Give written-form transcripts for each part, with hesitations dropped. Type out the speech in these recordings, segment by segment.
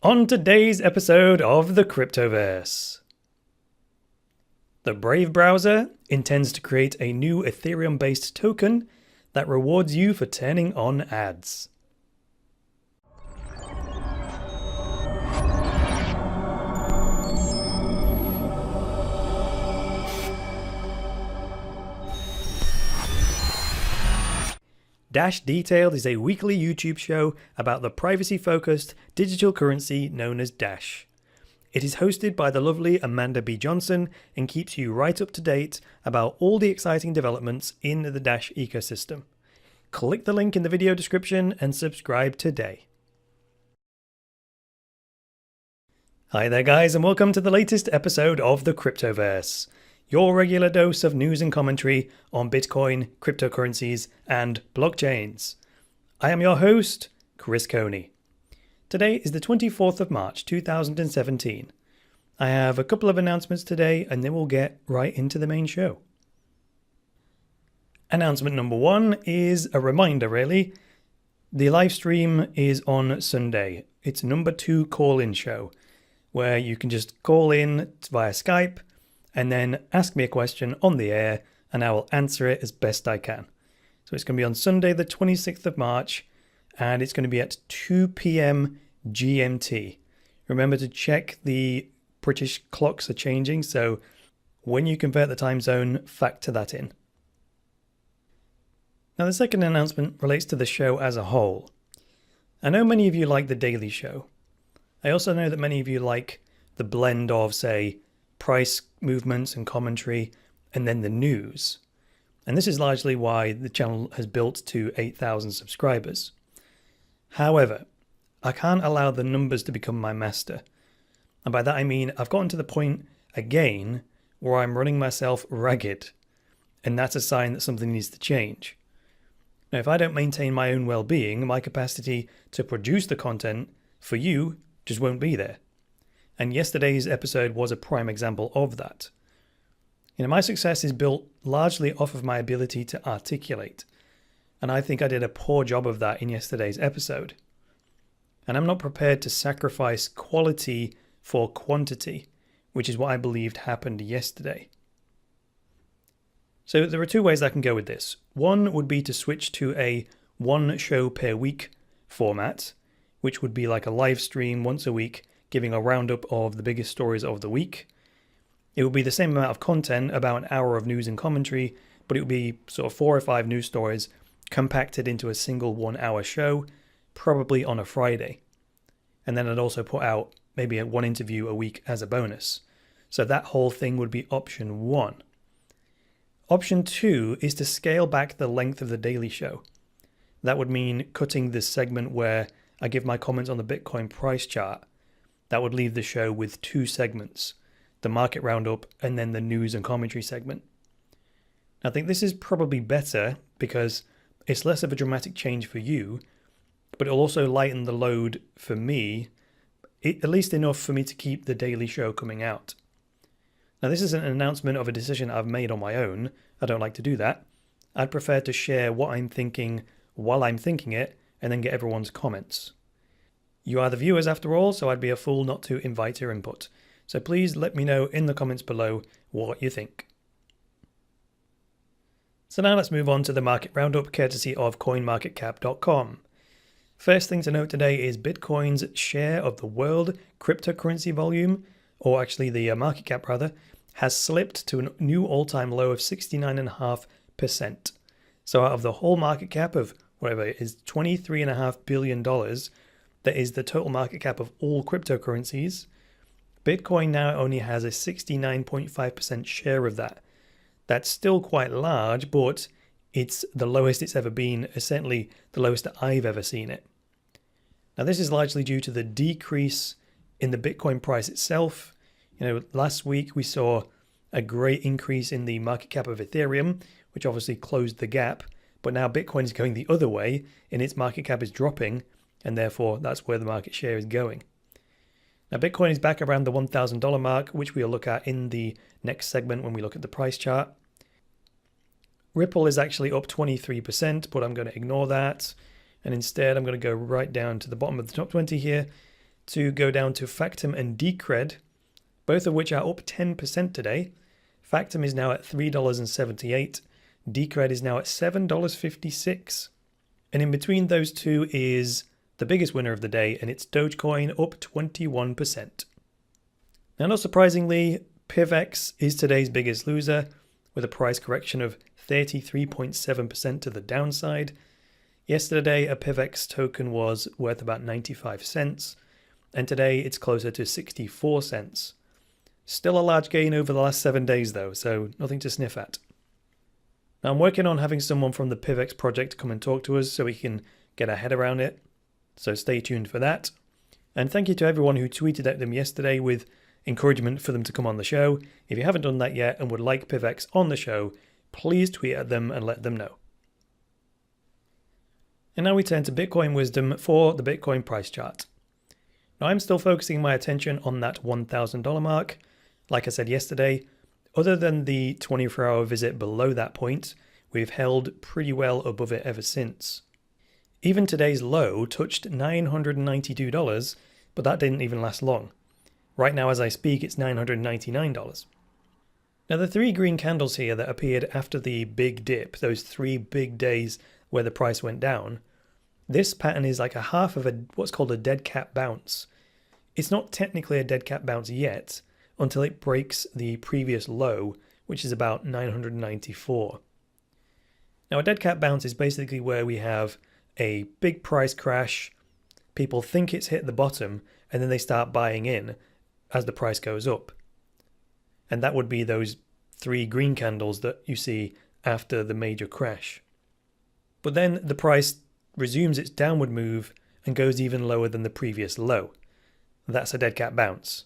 On today's episode of the Cryptoverse. The Brave browser intends to create a new Ethereum-based token that rewards you for turning on ads. Dash Detailed is a weekly YouTube show about the privacy-focused digital currency known as Dash. It is hosted by the lovely Amanda B. Johnson and keeps you right up to date about all the exciting developments in the Dash ecosystem. Click the link in the video description and subscribe today. Hi there guys, and welcome to the latest episode of the Cryptoverse. Your regular dose of news and commentary on Bitcoin, cryptocurrencies, and blockchains. I am your host, Chris Coney. Today is the 24th of March 2017. I have a couple of announcements today and then we'll get right into the main show. Announcement number one is a reminder really. The live stream is on Sunday. It's number 2 call-in show where you can just call in via Skype and then ask me a question on the air and I will answer it as best I can. So it's going to be on Sunday the 26th of March and it's going to be at 2 p.m. GMT. Remember to check the British clocks are changing, so when you convert the time zone, factor that in. Now the second announcement relates to the show as a whole. I know many of you like the daily show. I also know that many of you like the blend of, say, price movements and commentary, and then the news. And this is largely why the channel has built to 8,000 subscribers. However, I can't allow the numbers to become my master. And by that I mean I've gotten to the point again where I'm running myself ragged. And that's a sign that something needs to change. Now, if I don't maintain my own well-being, my capacity to produce the content for you just won't be there. And yesterday's episode was a prime example of that. My success is built largely off of my ability to articulate. And I think I did a poor job of that in yesterday's episode. And I'm not prepared to sacrifice quality for quantity, which is what I believed happened yesterday. So there are 2 ways I can go with this. One would be to switch to a 1 show per week format, which would be like a live stream once a week, giving a roundup of the biggest stories of the week. It would be the same amount of content, about an hour of news and commentary, but it would be sort of 4 or 5 news stories compacted into a single 1-hour show, probably on a Friday. And then I'd also put out maybe 1 interview a week as a bonus. So that whole thing would be option 1. Option 2 is to scale back the length of the daily show. That would mean cutting this segment where I give my comments on the Bitcoin price chart. That would leave the show with 2 segments, the market roundup and then the news and commentary segment. I think this is probably better because it's less of a dramatic change for you, but it'll also lighten the load for me, at least enough for me to keep the daily show coming out. Now this isn't an announcement of a decision I've made on my own. I don't like to do that. I'd prefer to share what I'm thinking while I'm thinking it and then get everyone's comments. You are the viewers after all, so I'd be a fool not to invite your input. So please let me know in the comments below what you think. So now let's move on to the market roundup courtesy of coinmarketcap.com. First thing to note today is Bitcoin's share of the world cryptocurrency volume, or actually the market cap rather, has slipped to a new all-time low of 69.5%. So out of the whole market cap of whatever it is, $23.5 billion, that is the total market cap of all cryptocurrencies, Bitcoin now only has a 69.5% share of that. That's still quite large, but it's the lowest it's ever been, essentially the lowest that I've ever seen it. Now this is largely due to the decrease in the Bitcoin price itself. Last week we saw a great increase in the market cap of Ethereum, which obviously closed the gap, but now Bitcoin is going the other way and its market cap is dropping, and therefore that's where the market share is going. Now Bitcoin is back around the $1,000 mark, which we'll look at in the next segment when we look at the price chart. Ripple is actually up 23%, but I'm going to ignore that. And instead, I'm going to go right down to the bottom of the top 20 here. to go down to Factom and Decred, both of which are up 10% today. Factom is now at $3.78. Decred is now at $7.56. And in between those two is the biggest winner of the day, and it's Dogecoin up 21%. Now, not surprisingly, PivX is today's biggest loser with a price correction of 33.7% to the downside. Yesterday, a PivX token was worth about 95 cents, and today it's closer to 64 cents. Still a large gain over the last 7 days though, so nothing to sniff at. Now, I'm working on having someone from the PivX project come and talk to us so we can get our head around it, so stay tuned for that. And thank you to everyone who tweeted at them yesterday with encouragement for them to come on the show. If you haven't done that yet and would like PivX on the show, please tweet at them and let them know. And now we turn to Bitcoin wisdom for the Bitcoin price chart. Now, I'm still focusing my attention on that $1,000 mark. Like I said yesterday, other than the 24-hour visit below that point, we've held pretty well above it ever since. Even today's low touched $992, but that didn't even last long. Right now as I speak, it's $999. Now, the three green candles here that appeared after the big dip, those 3 big days where the price went down, this pattern is like a half of what's called a dead cat bounce. It's not technically a dead cat bounce yet until it breaks the previous low, which is about 994. Now, a dead cat bounce is basically where we have a big price crash, people think it's hit the bottom, and then they start buying in as the price goes up. And that would be those 3 green candles that you see after the major crash. But then the price resumes its downward move and goes even lower than the previous low. That's a dead cat bounce.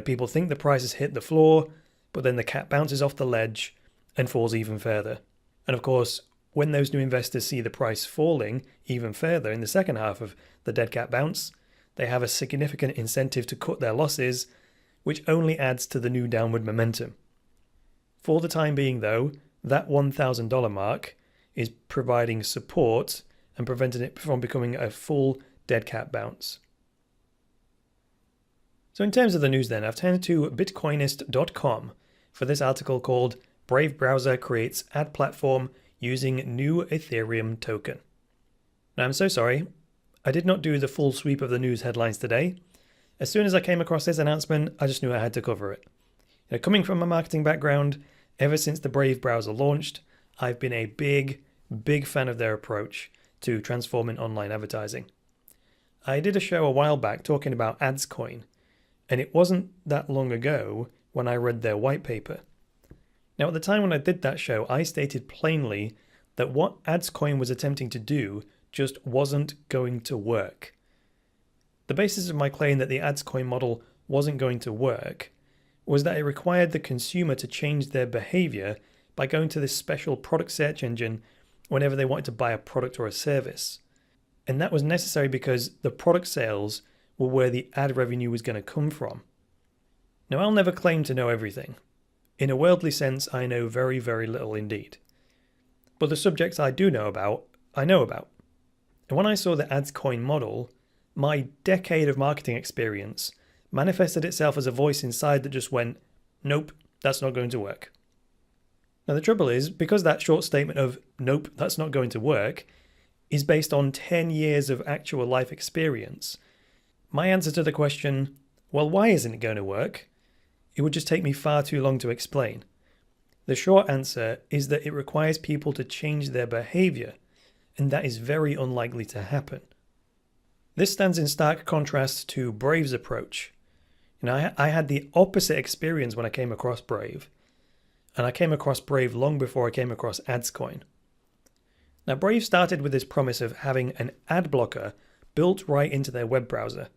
People think the price has hit the floor, but then the cat bounces off the ledge and falls even further. And of course, when those new investors see the price falling even further in the second half of the dead cat bounce, they have a significant incentive to cut their losses, which only adds to the new downward momentum. For the time being though, that $1,000 mark is providing support and preventing it from becoming a full dead cat bounce. So in terms of the news then, I've turned to bitcoinist.com for this article called Brave Browser Creates Ad Platform Using New Ethereum Token. Now, I'm so sorry, I did not do the full sweep of the news headlines today. As soon as I came across this announcement, I just knew I had to cover it. Coming from a marketing background, ever since the Brave browser launched, I've been a big fan of their approach to transforming online advertising. I did a show a while back talking about AdsCoin, and it wasn't that long ago when I read their white paper. Now, at the time when I did that show, I stated plainly that what AdsCoin was attempting to do just wasn't going to work. The basis of my claim that the AdsCoin model wasn't going to work was that it required the consumer to change their behavior by going to this special product search engine whenever they wanted to buy a product or a service. And that was necessary because the product sales were where the ad revenue was going to come from. Now, I'll never claim to know everything. In a worldly sense, I know very, very little indeed. But the subjects I do know about, I know about. And when I saw the AdsCoin model, my decade of marketing experience manifested itself as a voice inside that just went, nope, that's not going to work. Now, the trouble is, because that short statement of, nope, that's not going to work, is based on 10 years of actual life experience, my answer to the question, well, why isn't it going to work? It would just take me far too long to explain. The short answer is that it requires people to change their behavior, and that is very unlikely to happen. This stands in stark contrast to Brave's approach. I had the opposite experience when I came across Brave, and I came across Brave long before I came across AdsCoin. Now, Brave started with this promise of having an ad blocker built right into their web browser,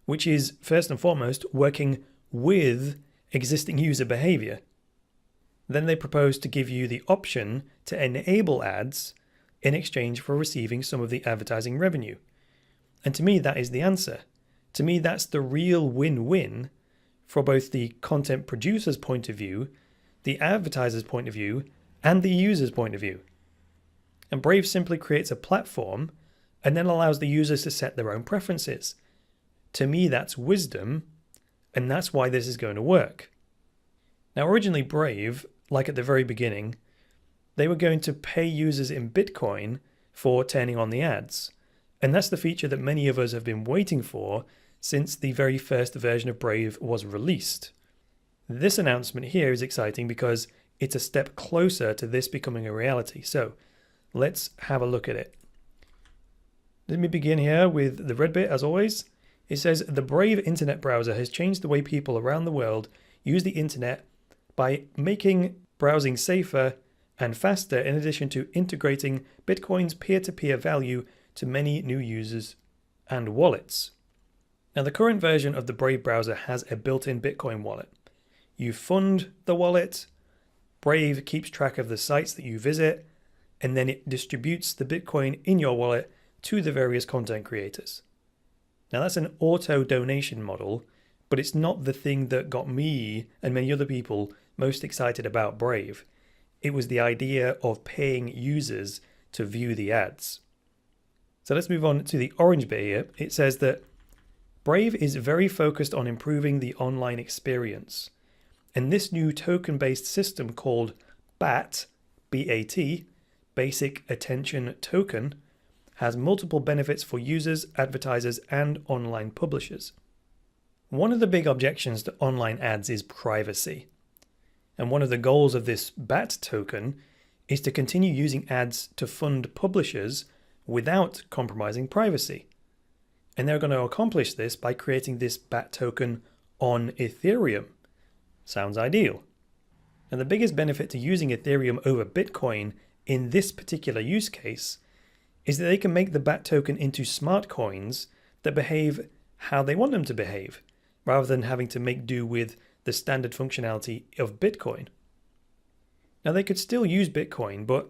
which is, first and foremost, working with existing user behavior. Then they proposed to give you the option to enable ads in exchange for receiving some of the advertising revenue. And to me, that is the answer. To me, that's the real win-win for both the content producer's point of view, the advertiser's point of view, and the user's point of view. And Brave simply creates a platform and then allows the users to set their own preferences. To me, that's wisdom, and that's why this is going to work. Now, originally Brave, like at the very beginning, they were going to pay users in Bitcoin for turning on the ads. And that's the feature that many of us have been waiting for since the very first version of Brave was released. This announcement here is exciting because it's a step closer to this becoming a reality. So let's have a look at it. Let me begin here with the red bit, as always. It says, the Brave internet browser has changed the way people around the world use the internet by making browsing safer and faster, in addition to integrating Bitcoin's peer-to-peer value to many new users and wallets. Now, the current version of the Brave browser has a built-in Bitcoin wallet. You fund the wallet, Brave keeps track of the sites that you visit, and then it distributes the Bitcoin in your wallet to the various content creators. Now, that's an auto donation model, but it's not the thing that got me and many other people most excited about Brave. It was the idea of paying users to view the ads. So let's move on to the orange bit here. It says that Brave is very focused on improving the online experience. And this new token-based system called BAT, B-A-T, Basic Attention Token, has multiple benefits for users, advertisers, and online publishers. One of the big objections to online ads is privacy. And one of the goals of this BAT token is to continue using ads to fund publishers without compromising privacy. And they're going to accomplish this by creating this BAT token on Ethereum. Sounds ideal. And the biggest benefit to using Ethereum over Bitcoin in this particular use case is that they can make the BAT token into smart coins that behave how they want them to behave, rather than having to make do with the standard functionality of Bitcoin. Now, they could still use Bitcoin, but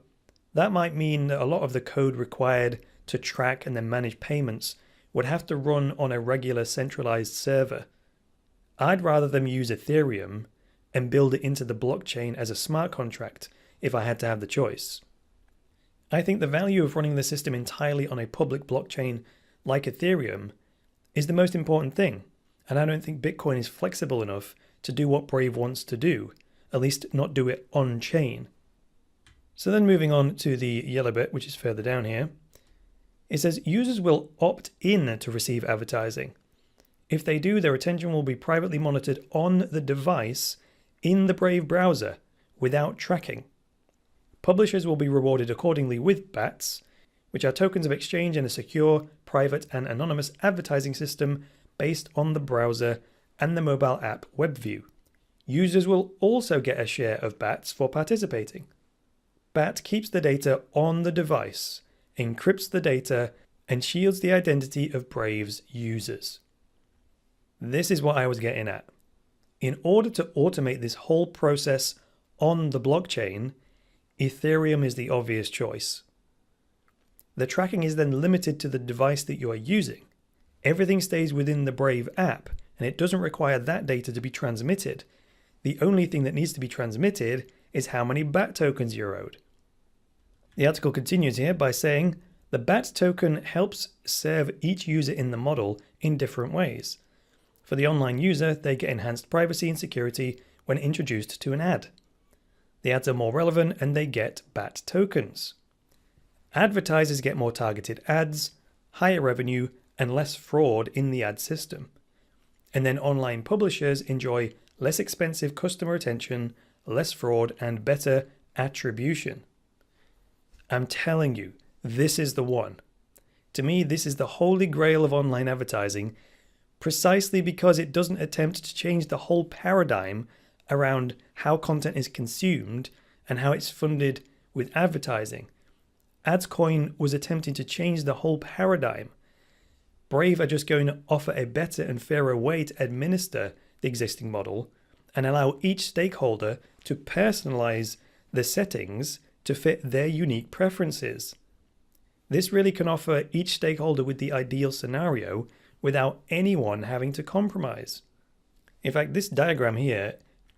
that might mean that a lot of the code required to track and then manage payments would have to run on a regular centralized server. I'd rather them use Ethereum and build it into the blockchain as a smart contract if I had to have the choice. I think the value of running the system entirely on a public blockchain like Ethereum is the most important thing, and I don't think Bitcoin is flexible enough to do what Brave wants to do, at least not do it on-chain. So then moving on to the yellow bit, which is further down here, it says users will opt in to receive advertising. If they do, their attention will be privately monitored on the device in the Brave browser without tracking. Publishers will be rewarded accordingly with BATs, which are tokens of exchange in a secure, private, and anonymous advertising system based on the browser and the mobile app WebView. Users will also get a share of BATs for participating. BAT keeps the data on the device, encrypts the data, and shields the identity of Brave's users. This is what I was getting at. In order to automate this whole process on the blockchain, Ethereum is the obvious choice. The tracking is then limited to the device that you are using. Everything stays within the Brave app, and it doesn't require that data to be transmitted. The only thing that needs to be transmitted is how many BAT tokens you're owed. The article continues here by saying, the BAT token helps serve each user in the model in different ways. For the online user, they get enhanced privacy and security when introduced to an ad. The ads are more relevant and they get BAT tokens. Advertisers get more targeted ads, higher revenue, and less fraud in the ad system. And then online publishers enjoy less expensive customer attention, less fraud, and better attribution. I'm telling you, this is the one. To me, this is the holy grail of online advertising, precisely because it doesn't attempt to change the whole paradigm around how content is consumed and how it's funded with advertising. AdsCoin was attempting to change the whole paradigm. Brave are just going to offer a better and fairer way to administer the existing model and allow each stakeholder to personalize the settings to fit their unique preferences. This really can offer each stakeholder with the ideal scenario without anyone having to compromise. In fact, this diagram here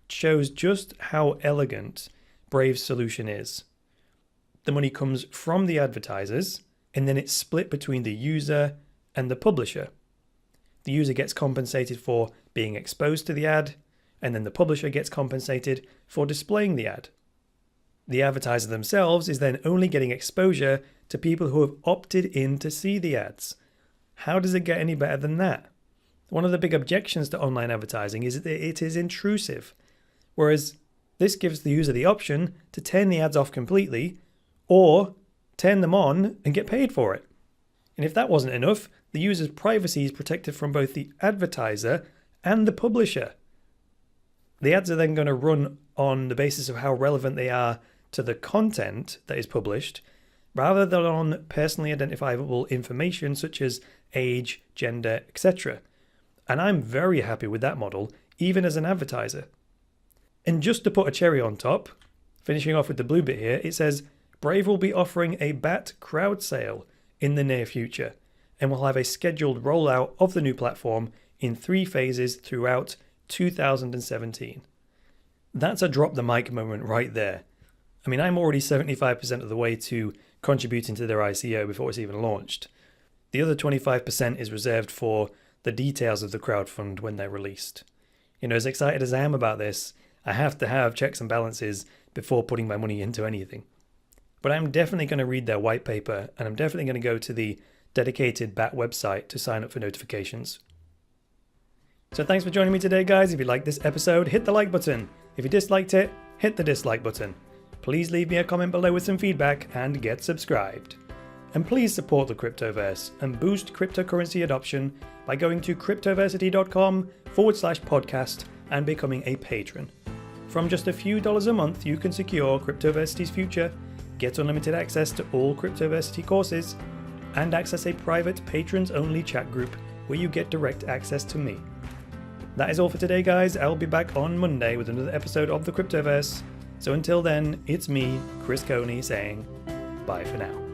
shows just how elegant Brave's solution is. The money comes from the advertisers, and then it's split between the user and the publisher. the user gets compensated for being exposed to the ad, and then the publisher gets compensated for displaying the ad. The advertiser themselves is then only getting exposure to people who have opted in to see the ads. How does it get any better than that? One of the big objections to online advertising is that it is intrusive, whereas this gives the user the option to turn the ads off completely or turn them on and get paid for it. And if that wasn't enough, the user's privacy is protected from both the advertiser and the publisher. The ads are then going to run on the basis of how relevant they are to the content that is published, rather than on personally identifiable information such as age, gender, etc. And I'm very happy with that model, even as an advertiser. And just to put a cherry on top, finishing off with the blue bit here, it says Brave will be offering a BAT crowd sale in the near future, and will have a scheduled rollout of the new platform in 3 phases throughout 2017. That's a drop the mic moment right there. I mean, I'm already 75% of the way to contributing to their ICO before it's even launched. The other 25% is reserved for the details of the crowdfund when they're released. You know, as excited as I am about this, I have to have checks and balances before putting my money into anything. But I'm definitely going to read their white paper, and I'm definitely going to go to the dedicated BAT website to sign up for notifications. So thanks for joining me today, guys. If you liked this episode, hit the like button. If you disliked it, hit the dislike button. Please leave me a comment below with some feedback and get subscribed. And please support the Cryptoverse and boost cryptocurrency adoption by going to cryptoversity.com/podcast and becoming a patron. From just a few dollars a month, you can secure Cryptoversity's future, get unlimited access to all Cryptoversity courses, and access a private patrons-only chat group where you get direct access to me. That is all for today, guys. I'll be back on Monday with another episode of the Cryptoverse. So until then, it's me, Chris Coney, saying bye for now.